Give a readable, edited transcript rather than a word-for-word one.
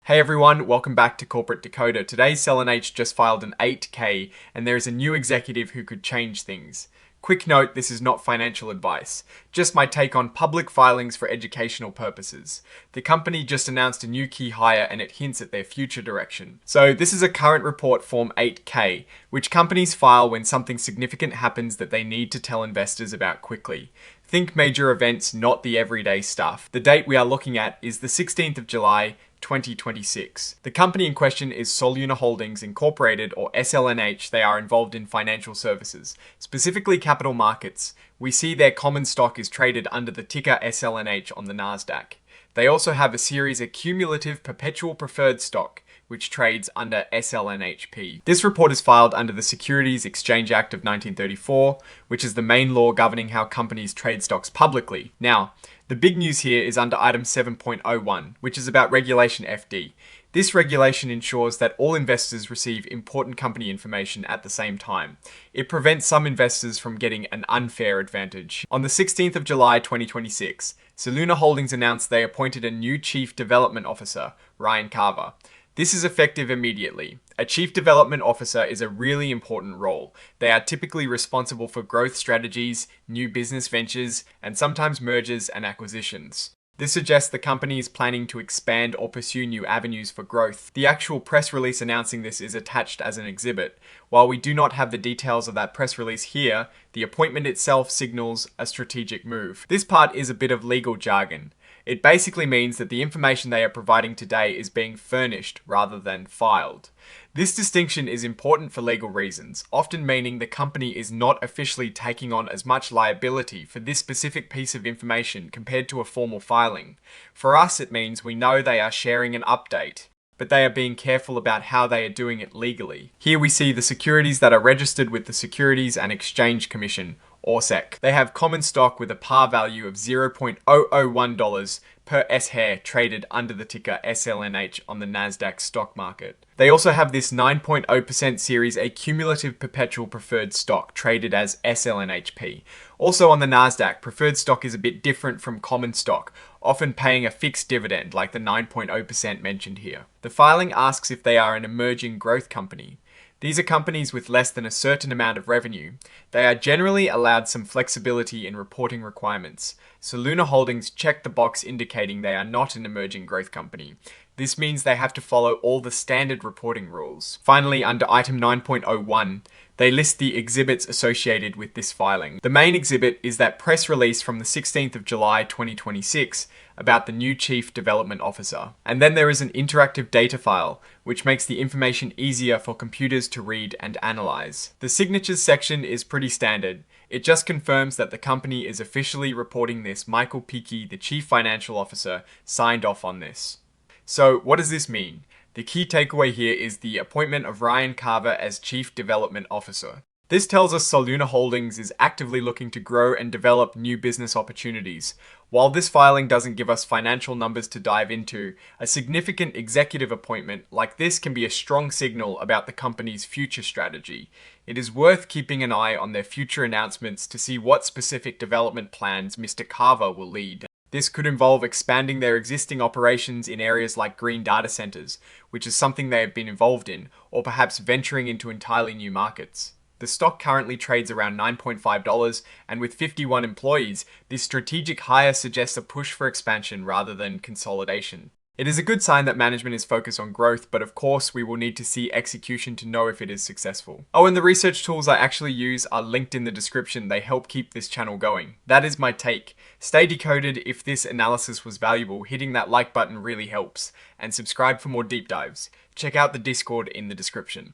Hey everyone, welcome back to Corporate Decoder. Today, SLNH just filed an 8K and there is a new executive who could change things. Quick note, this is not financial advice, just my take on public filings for educational purposes. The company just announced a new key hire and it hints at their future direction. So this is a current report form 8K, which companies file when something significant happens that they need to tell investors about quickly. Think major events, not the everyday stuff. The date we are looking at is the 16th of July, 2026. The company in question is Soluna Holdings, Incorporated, or SLNH. They are involved in financial services, specifically capital markets. We see their common stock is traded under the ticker SLNH on the Nasdaq. They also have a series of cumulative perpetual preferred stock, which trades under SLNHP. This report is filed under the Securities Exchange Act of 1934, which is the main law governing how companies trade stocks publicly. Now, the big news here is under item 7.01, which is about Regulation FD. This regulation ensures that all investors receive important company information at the same time. It prevents some investors from getting an unfair advantage. On the 16th of July 2026, Soluna Holdings announced they appointed a new Chief Development Officer, Ryan Carver. This is effective immediately. A Chief Development Officer is a really important role. They are typically responsible for growth strategies, new business ventures, and sometimes mergers and acquisitions. This suggests the company is planning to expand or pursue new avenues for growth. The actual press release announcing this is attached as an exhibit. While we do not have the details of that press release here, the appointment itself signals a strategic move. This part is a bit of legal jargon. It basically means that the information they are providing today is being furnished rather than filed. This distinction is important for legal reasons, often meaning the company is not officially taking on as much liability for this specific piece of information compared to a formal filing. For us, it means we know they are sharing an update, but they are being careful about how they are doing it legally. Here we see the securities that are registered with the Securities and Exchange Commission, or SEC. They have common stock with a par value of $0.001 per S-share traded under the ticker SLNH on the Nasdaq stock market. They also have this 9.0% series a cumulative perpetual preferred stock traded as SLNHP. Also on the Nasdaq, preferred stock is a bit different from common stock, often paying a fixed dividend like the 9.0% mentioned here. The filing asks if they are an emerging growth company. These are companies with less than a certain amount of revenue. They are generally allowed some flexibility in reporting requirements. Soluna Holdings checked the box indicating they are not an emerging growth company. This means they have to follow all the standard reporting rules. Finally, under item 9.01, they list the exhibits associated with this filing. The main exhibit is that press release from the 16th of July 2026 about the new Chief Development Officer. And then there is an interactive data file, which makes the information easier for computers to read and analyze. The signatures section is pretty standard. It just confirms that the company is officially reporting this. Michael Peakey, the Chief Financial Officer, signed off on this. So what does this mean? The key takeaway here is the appointment of Ryan Carver as Chief Development Officer. This tells us Soluna Holdings is actively looking to grow and develop new business opportunities. While this filing doesn't give us financial numbers to dive into, a significant executive appointment like this can be a strong signal about the company's future strategy. It is worth keeping an eye on their future announcements to see what specific development plans Mr. Carver will lead. This could involve expanding their existing operations in areas like green data centers, which is something they have been involved in, or perhaps venturing into entirely new markets. The stock currently trades around $9.5, and with 51 employees, this strategic hire suggests a push for expansion rather than consolidation. It is a good sign that management is focused on growth, but of course we will need to see execution to know if it is successful. Oh, and the research tools I actually use are linked in the description. They help keep this channel going. That is my take. Stay decoded. If this analysis was valuable, hitting that like button really helps. And subscribe for more deep dives. Check out the Discord in the description.